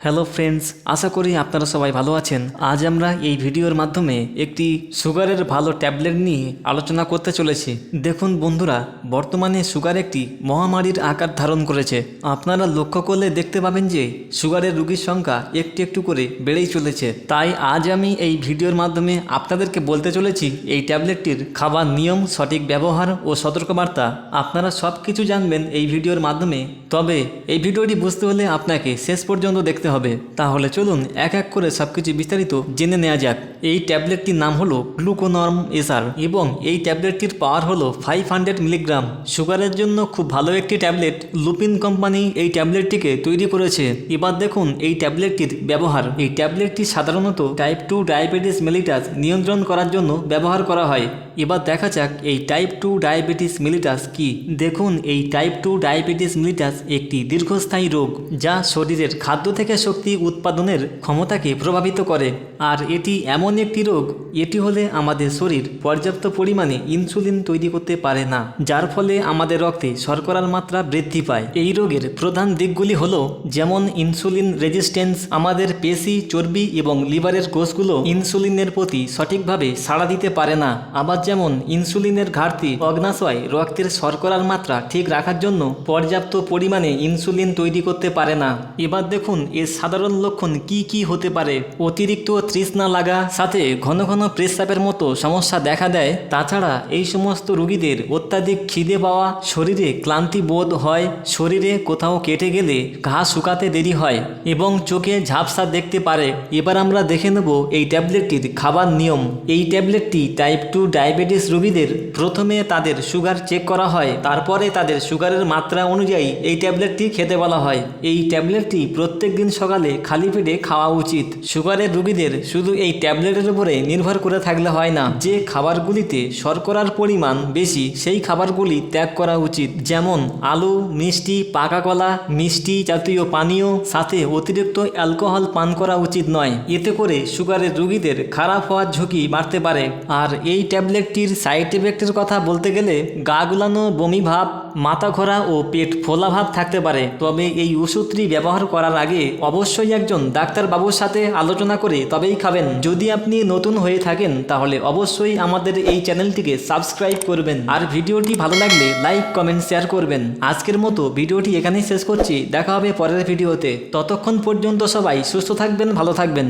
Hello friends, আশা করি আপনারা সবাই ভালো আছেন। আজ আমরা এই ভিডিওর মাধ্যমে একটি সুগারের ভালো ট্যাবলেট নিয়ে আলোচনা করতে চলেছি। দেখুন বন্ধুরা, বর্তমানে সুগার একটি মহামারীর আকার ধারণ করেছে। আপনারা লক্ষ্য করলে দেখতে পাবেন যে সুগারের রোগীর সংখ্যা একটু একটু করে বেড়েই চলেছে। তাই আজ আমি এই ভিডিওর মাধ্যমে আপনাদেরকে বলতে চলেছি এই ট্যাবলেটটির খাবার নিয়ম, সঠিক ব্যবহার ও সতর্কবার্তা। আপনারা সব কিছু জানবেন এই ভিডিওর মাধ্যমে। তবে এই ভিডিওটি বুঝতে হলে আপনাকে শেষ পর্যন্ত দেখতে হবে। তাহলে চলুন এক এক করে সবকিছু বিস্তারিত জেনে নেওয়া যাক। এই ট্যাবলেটটির নাম হলো গ্লুকোনর্ম এসআর এবং এই ট্যাবলেটটির পাওয়ার হলো 500 মিলিগ্রাম। সুগারের জন্য খুব ভালো একটি ট্যাবলেট। লুপিন কোম্পানি এই ট্যাবলেটটিকে তৈরি করেছে। এবার দেখুন এই ট্যাবলেটটির ব্যবহার। এই ট্যাবলেটটি সাধারণত টাইপ 2 ডায়াবেটিস মেলিটাস নিয়ন্ত্রণ করার জন্য ব্যবহার করা হয়। এবার দেখা যাক এই টাইপ 2 ডায়াবেটিস মেলিটাস কি। দেখুন এই টাইপ 2 ডায়াবেটিস মেলিটাস একটি দীর্ঘস্থায়ী রোগ যা শরীরের খাদ্য থেকে শক্তি উৎপাদনের ক্ষমতাকে প্রভাবিত করে। আর এটি এমন একটি রোগ, এটি হলে আমাদের শরীর পর্যাপ্ত পরিমাণে ইনসুলিন তৈরি করতে পারে না, যার ফলে আমাদের রক্তে শর্করার মাত্রা বৃদ্ধি পায়। এই রোগের প্রধান দিকগুলি হলো যেমন ইনসুলিন রেজিস্ট্যান্স, আমাদের পেশি, চর্বি এবং লিভারের কোষগুলো ইনসুলিনের প্রতি সঠিকভাবে সাড়া দিতে পারে না। আবার যেমন ইনসুলিনের ঘাটতি, অগ্নাশয় রক্তের শর্করার মাত্রা ঠিক রাখার জন্য পর্যাপ্ত পরিমাণে ইনসুলিন তৈরি করতে পারে না। এবার দেখুন এর সাধারণ লক্ষণ কি কি হতে পারে। অতিরিক্ত তৃষ্ণা লাগা, সাথে ঘন ঘন প্রস্রাবের মতো সমস্যা দেখা দেয়। তাছাড়া এই সমস্ত রোগীদের অত্যাধিক খিদে পাওয়া, শরীরে ক্লান্তি বোধ হয়, শরীরে কোথাও কেটে গেলে ঘা শুকাতে দেরি হয় এবং চোখে ঝাপসা দেখতে পারে। এবার আমরা দেখে নেব এই ট্যাবলেটটির খাবার নিয়ম। এই ট্যাবলেটটি টাইপ 2 ডায়াবেটিস রোগীদের প্রথমে তাদের সুগার চেক করা হয়, তারপরে তাদের সুগারের মাত্রা অনুযায়ী এই ট্যাবলেটটি খেতে বলা হয়। এই ট্যাবলেটটি প্রত্যেক দিন সকালে খালি পেটে খাওয়া উচিত। সুগারের রোগীদের শুধু এই ট্যাবলেটের উপরে নির্ভর করে থাকলে হয় না। যে খাবারগুলিতে শর্করার পরিমাণ বেশি সেই খাবারগুলি ত্যাগ করা উচিত, যেমন আলু, মিষ্টি, পাকা কলা, মিষ্টি জাতীয় পানীয়, সাথে অতিরিক্ত অ্যালকোহল পান করা উচিত নয়। এতে করে সুগারের রোগীদের খারাপ হওয়ার ঝুঁকি বাড়তে পারে। আর এই ট্যাবলেটটির সাইড এফেক্টের কথা বলতে গেলে গা গুলানো, বমি ভাব, মাথা ঘোরা ও পেট ফোলা ভাব থাকতে পারে। তবে এই ওষুধটি ব্যবহার করার আগে অবশ্যই একজন ডাক্তারবাবুর সাথে আলোচনা করে তবেই খাবেন। যদি আপনি নতুন হয়ে থাকেন তাহলে অবশ্যই আমাদের এই চ্যানেলটিকে সাবস্ক্রাইব করবেন। আর ভিডিওটি ভালো লাগলে লাইক, কমেন্ট, শেয়ার করবেন। আজকের মতো ভিডিওটি এখানেই শেষ করছি। দেখা হবে পরের ভিডিওতে। ততক্ষণ পর্যন্ত সবাই সুস্থ থাকবেন, ভালো থাকবেন।